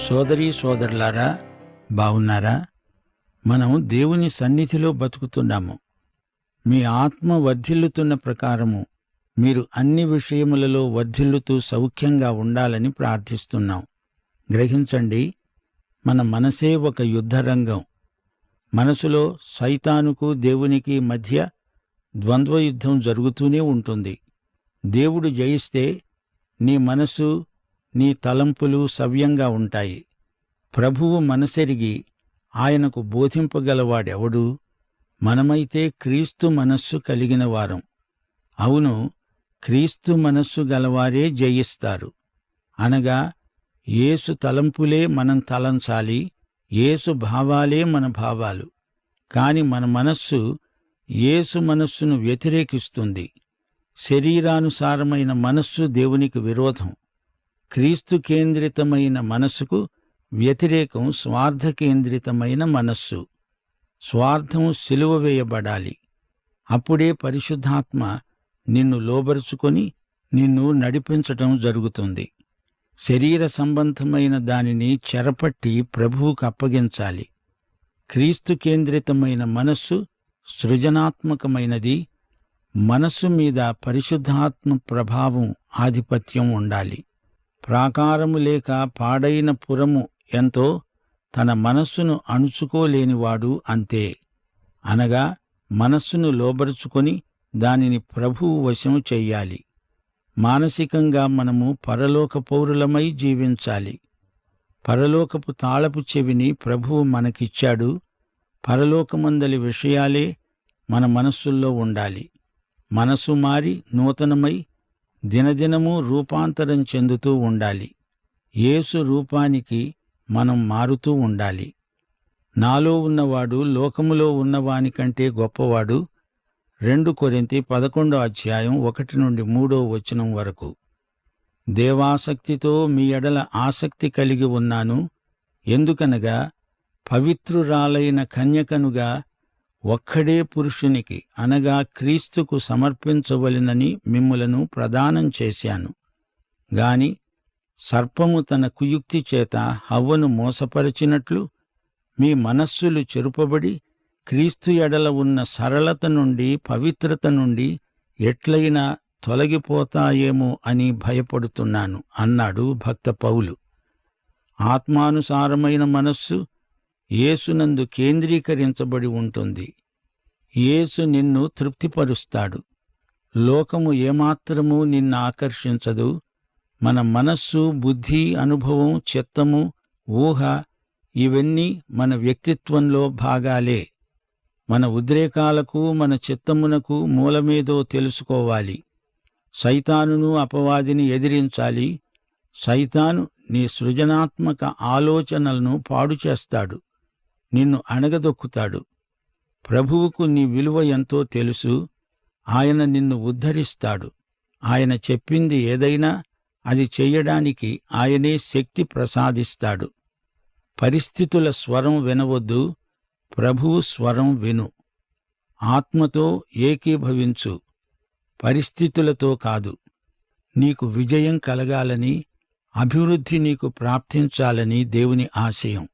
సోదరీ సోదరులారా, బావున్నారా? మనం దేవుని సన్నిధిలో బతుకుతున్నాము. మీ ఆత్మ వర్ధిల్లుతున్న ప్రకారము మీరు అన్ని విషయములలో వర్ధిల్లుతూ సౌఖ్యంగా ఉండాలని ప్రార్థిస్తున్నాం. గ్రహించండి, మన మనసే ఒక యుద్ధరంగం. మనసులో సైతానుకు దేవునికి మధ్య ద్వంద్వయుద్ధం జరుగుతూనే ఉంటుంది. దేవుడు జయిస్తే నీ మనసు, నీ తలంపులు సవ్యంగా ఉంటాయి. ప్రభువు మనసెరిగి ఆయనకు బోధింపగలవాడెవడు? మనమైతే క్రీస్తు మనస్సు కలిగిన వారం. అవును, క్రీస్తు మనస్సు గలవారే జయిస్తారు. అనగా యేసు తలంపులే మనం తలంచాలి, యేసు భావాలే మన భావాలు. కాని మన మనస్సు యేసు మనస్సును వ్యతిరేకిస్తుంది. శరీరానుసారమైన మనస్సు దేవునికి విరోధం. క్రీస్తు కేంద్రితమైన మనస్సుకు వ్యతిరేకం స్వార్థకేంద్రితమైన మనస్సు. స్వార్థం సిలువ వేయబడాలి. అప్పుడే పరిశుద్ధాత్మ నిన్ను లోబరుచుకొని నిన్ను నడిపించటం జరుగుతుంది. శరీర సంబంధమైన దానిని చెరపట్టి ప్రభువుకు అప్పగించాలి. క్రీస్తు కేంద్రితమైన మనస్సు సృజనాత్మకమైనది. మనస్సు మీద పరిశుద్ధాత్మ ప్రభావం ఆధిపత్యం ఉండాలి. ప్రాకారము లేక పాడైన పురము ఎంతో, తన మనస్సును అణుచుకోలేనివాడు అంతే. అనగా మనస్సును లోబరుచుకొని దానిని ప్రభువు వశం చెయ్యాలి. మానసికంగా మనము పరలోక పౌరులమై జీవించాలి. పరలోకపు తాళపు చెవిని ప్రభువు మనకిచ్చాడు. పరలోకమందలి విషయాలే మన మనస్సుల్లో ఉండాలి. మనసు మారి నూతనమై దినదినము రూపాంతరం చెందుతూ ఉండాలి. యేసు రూపానికి మనం మారుతూ ఉండాలి. నాలో ఉన్నవాడు లోకములో ఉన్నవానికంటే గొప్పవాడు. 2 కొరింథీ 11:1-3 వరకు. దేవాసక్తితో మీ ఎడల ఆసక్తి కలిగి ఉన్నాను. ఎందుకనగా పవిత్రురాలైన కన్యకనుగా ఒక్కడే పురుషునికి అనగా క్రీస్తుకు సమర్పించవలెనని మిమ్ములను ప్రదానం చేశాను. గాని సర్పము తన కుయుక్తి చేత హవ్వను మోసపరచినట్లు మీ మనస్సులు చెరుపబడి క్రీస్తు ఎడల ఉన్న సరళత నుండి, పవిత్రత నుండి ఎట్లయినా తొలగిపోతాయేమో అని భయపడుతున్నాను అన్నాడు భక్త పౌలు. ఆత్మానుసారమైన మనస్సు యేసునందు కేంద్రీకరించబడి ఉంటుంది. యేసు నిన్ను తృప్తిపరుస్తాడు. లోకము ఏమాత్రమూ నిన్ను ఆకర్షించదు. మన మనస్సు, బుద్ధి, అనుభవం, చిత్తము, ఊహ ఇవన్నీ మన వ్యక్తిత్వంలో భాగాలే. మన ఉద్రేకాలకు, మన చిత్తమునకు మూలమేదో తెలుసుకోవాలి. సైతానును, అపవాదిని ఎదిరించాలి. సైతాను నీ సృజనాత్మక ఆలోచనలను పాడు చేస్తాడు, నిన్ను అణగదొక్కుతాడు. ప్రభువుకు నీ విలువ ఎంతో తెలుసు. ఆయన నిన్ను ఉద్ధరిస్తాడు. ఆయన చెప్పింది ఏదైనా అది చెయ్యడానికి ఆయనే శక్తి ప్రసాదిస్తాడు. పరిస్థితుల స్వరం వినవద్దు, ప్రభువు స్వరం విను. ఆత్మతో ఏకీభవించు, పరిస్థితులతో కాదు. నీకు విజయం కలగాలని, అభివృద్ధి నీకు ప్రాప్తించాలని దేవుని ఆశయం.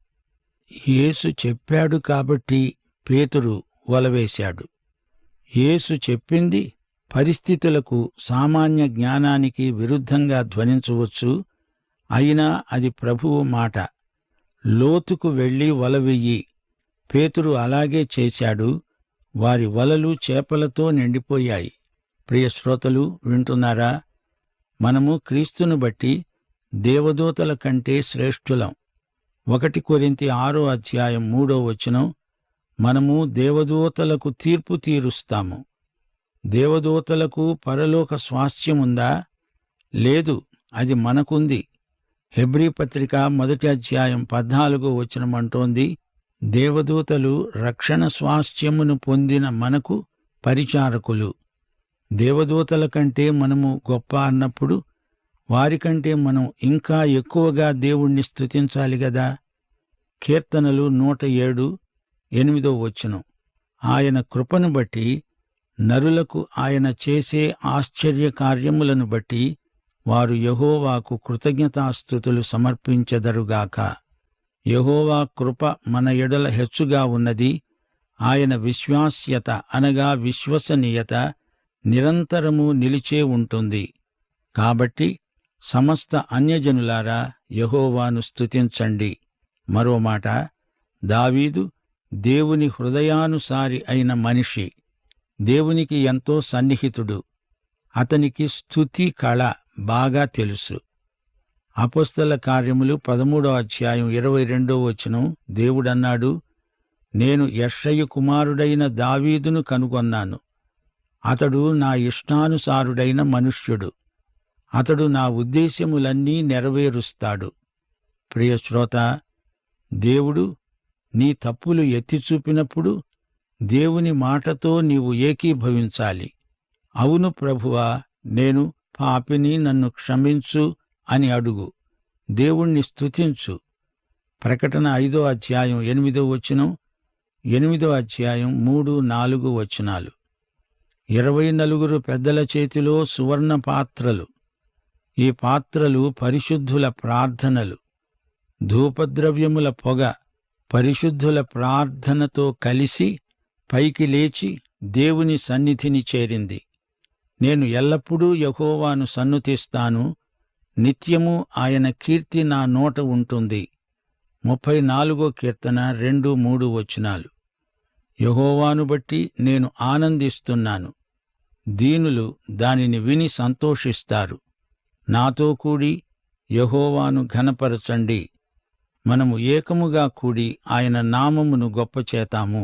యేసు చెప్పాడు కాబట్టి పేతురు వలవేశాడు. యేసు చెప్పింది పరిస్థితులకు, సామాన్య జ్ఞానానికి విరుద్ధంగా ధ్వనించవచ్చు. అయినా అది ప్రభువు మాట. లోతుకు వెళ్లి వల వెయ్యి. పేతురు అలాగే చేశాడు. వారి వలలు చేపలతో నిండిపోయాయి. ప్రియ శ్రోతలు, వింటున్నారా? మనము క్రీస్తును బట్టి దేవదూతల కంటే శ్రేష్ఠులం. 1 కొరింథీ 6:3 మనము దేవదూతలకు తీర్పు తీరుస్తాము. దేవదూతలకు పరలోక స్వాస్థ్యముందా? లేదు, అది మనకుంది. హెబ్రీ పత్రిక 1:14 అంటోంది, దేవదూతలు రక్షణ స్వాస్థ్యమును పొందిన మనకు పరిచారకులు. దేవదూతల కంటే మనము గొప్ప అన్నప్పుడు వారికంటే మనం ఇంకా ఎక్కువగా దేవుణ్ణి స్తుతించాలి గదా. కీర్తనలు 107:8 ఆయన కృపను బట్టి, నరులకు ఆయన చేసే ఆశ్చర్య కార్యములను బట్టి వారు యెహోవాకు కృతజ్ఞతాస్తుతులు సమర్పించెదరుగాక. యెహోవా కృప మన ఎడల హెచ్చుగా ఉన్నది. ఆయన విశ్వాస్యత అనగా విశ్వసనీయత నిరంతరము నిలిచే ఉంటుంది. కాబట్టి సమస్త అన్యజనులారా యెహోవాను స్తుతించండి. మరో మాట, దావీదు దేవుని హృదయానుసారి అయిన మనిషి, దేవునికి ఎంతో సన్నిహితుడు. అతనికి స్తుతి కళ బాగా తెలుసు. అపొస్తల కార్యములు 13:22 దేవుడన్నాడు, నేను యెష్షయి కుమారుడైన దావీదును కనుగొన్నాను. అతడు నా ఇష్టానుసారుడైన మనుష్యుడు. అతడు నా ఉద్దేశ్యములన్నీ నెరవేరుస్తాడు. ప్రియశ్రోత, దేవుడు నీ తప్పులు ఎత్తిచూపినప్పుడు దేవుని మాటతో నీవు ఏకీభవించాలి. అవును ప్రభువా, నేను పాపిని, నన్ను క్షమించు అని అడుగు. దేవుణ్ణి స్తుతించు. ప్రకటన 5:8, 8:3-4 24 పెద్దల చేతిలో సువర్ణ పాత్రలు. ఈ పాత్రలు పరిశుద్ధుల ప్రార్థనలు. ధూపద్రవ్యముల పొగ పరిశుద్ధుల ప్రార్థనతో కలిసి పైకి లేచి దేవుని సన్నిధిని చేరింది. నేను ఎల్లప్పుడూ యెహోవాను సన్నుతిస్తాను, నిత్యము ఆయన కీర్తి నా నోట ఉంటుంది. 34 కీర్తన 2-3 యెహోవాను బట్టి నేను ఆనందిస్తున్నాను. దీనులు దానిని విని సంతోషిస్తారు. నాతో కూడి యెహోవాను ఘనపరచండి. మనము ఏకముగా కూడి ఆయన నామమును గొప్పచేతాము.